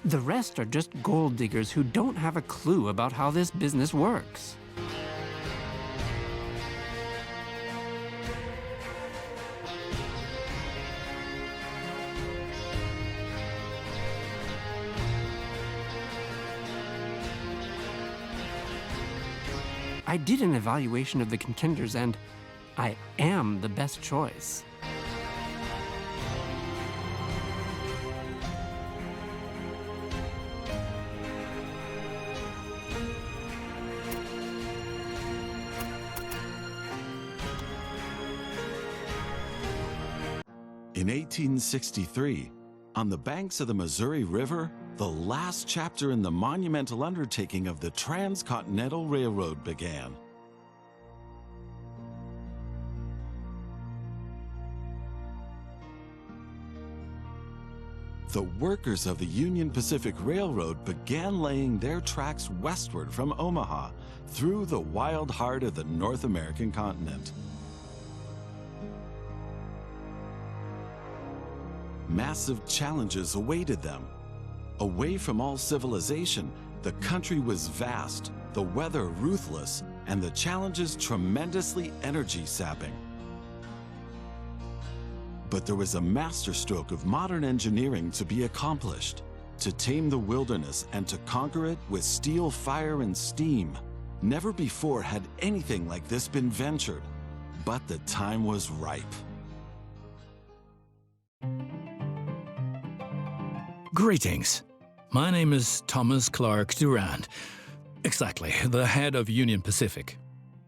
The rest are just gold diggers who don't have a clue about how this business works. I did an evaluation of the contenders, and I am the best choice. In 1863, on the banks of the Missouri River, the last chapter in the monumental undertaking of the Transcontinental Railroad began. The workers of the Union Pacific Railroad began laying their tracks westward from Omaha through the wild heart of the North American continent. Massive challenges awaited them. Away from all civilization, the country was vast, the weather ruthless, and the challenges tremendously energy-sapping. But there was a masterstroke of modern engineering to be accomplished, to tame the wilderness and to conquer it with steel, fire, and steam. Never before had anything like this been ventured, but the time was ripe. Greetings. My name is Thomas Clark Durand. Exactly, the head of Union Pacific.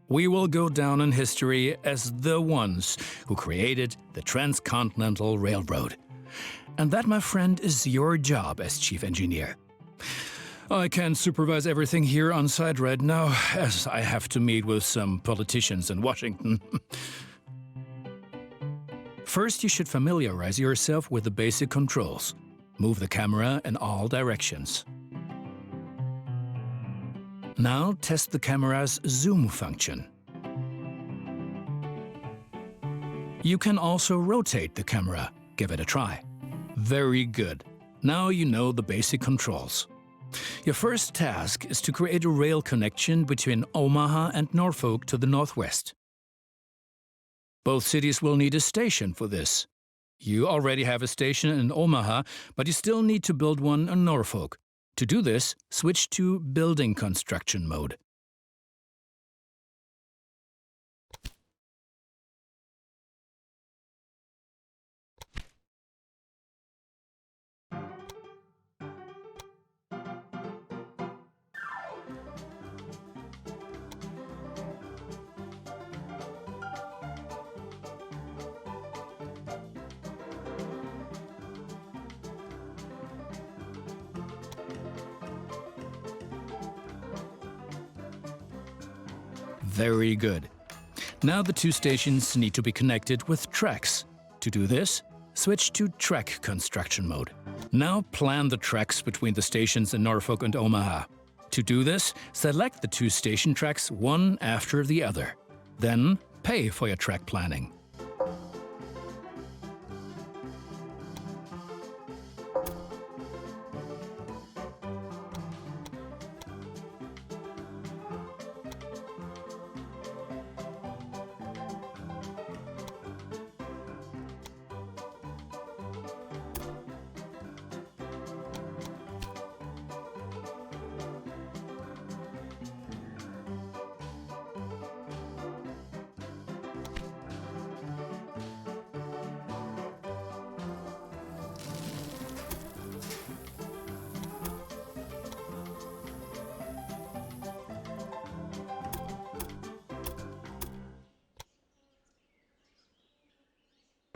We will go down in history as the ones who created the Transcontinental Railroad. And that, my friend, is your job as chief engineer. I can't supervise everything here on site right now, as I have to meet with some politicians in Washington. First, you should familiarize yourself with the basic controls. Move the camera in all directions. Now test the camera's zoom function. You can also rotate the camera. Give it a try. Very good. Now you know the basic controls. Your first task is to create a rail connection between Omaha and Norfolk to the northwest. Both cities will need a station for this. You already have a station in Omaha, but you still need to build one in Norfolk. To do this, switch to building construction mode. Very good. Now the two stations need to be connected with tracks. To do this, switch to track construction mode. Now plan the tracks between the stations in Norfolk and Omaha. To do this, select the two station tracks one after the other. Then pay for your track planning.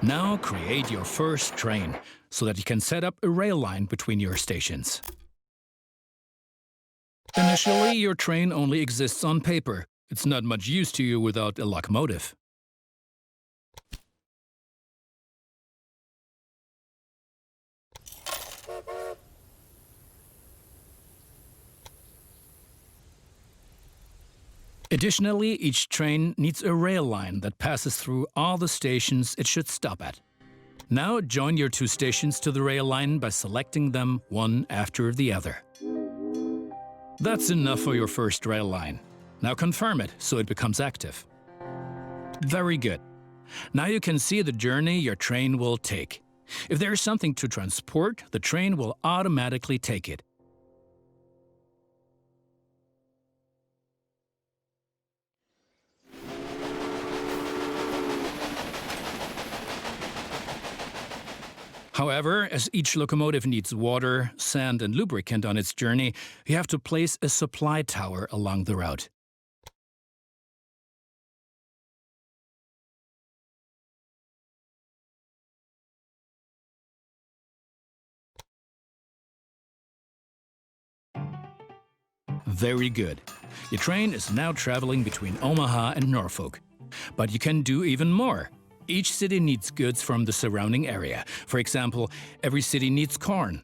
Now create your first train so that you can set up a rail line between your stations. Initially, your train only exists on paper. It's not much use to you without a locomotive. Additionally, each train needs a rail line that passes through all the stations it should stop at. Now join your two stations to the rail line by selecting them one after the other. That's enough for your first rail line. Now confirm it so it becomes active. Very good. Now you can see the journey your train will take. If there is something to transport, the train will automatically take it. However, as each locomotive needs water, sand, and lubricant on its journey, you have to place a supply tower along the route. Very good. Your train is now traveling between Omaha and Norfolk. But you can do even more. Each city needs goods from the surrounding area. For example, every city needs corn.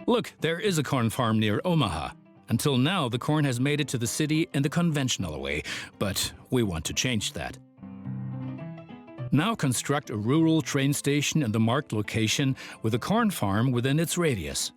Look, there is a corn farm near Omaha. Until now, the corn has made it to the city in the conventional way, but we want to change that. Now construct a rural train station in the marked location with a corn farm within its radius.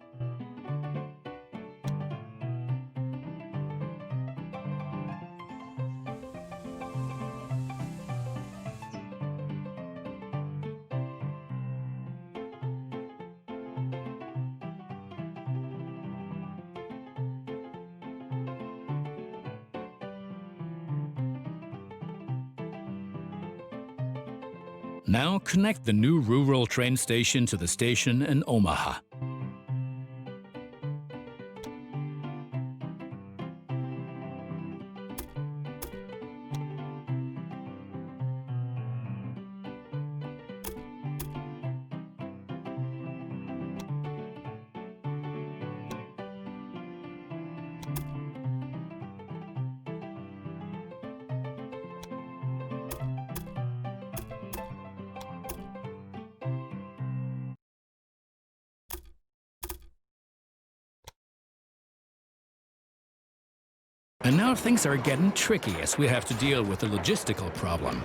Now connect the new rural train station to the station in Omaha. And now things are getting tricky as we have to deal with a logistical problem.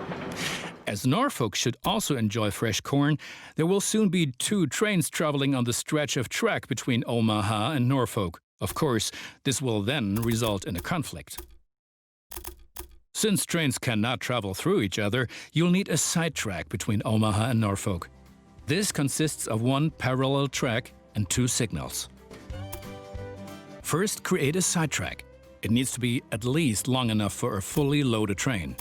As Norfolk should also enjoy fresh corn, there will soon be two trains traveling on the stretch of track between Omaha and Norfolk. Of course, this will then result in a conflict. Since trains cannot travel through each other, you'll need a side track between Omaha and Norfolk. This consists of one parallel track and two signals. First, create a side track. It needs to be at least long enough for a fully loaded train.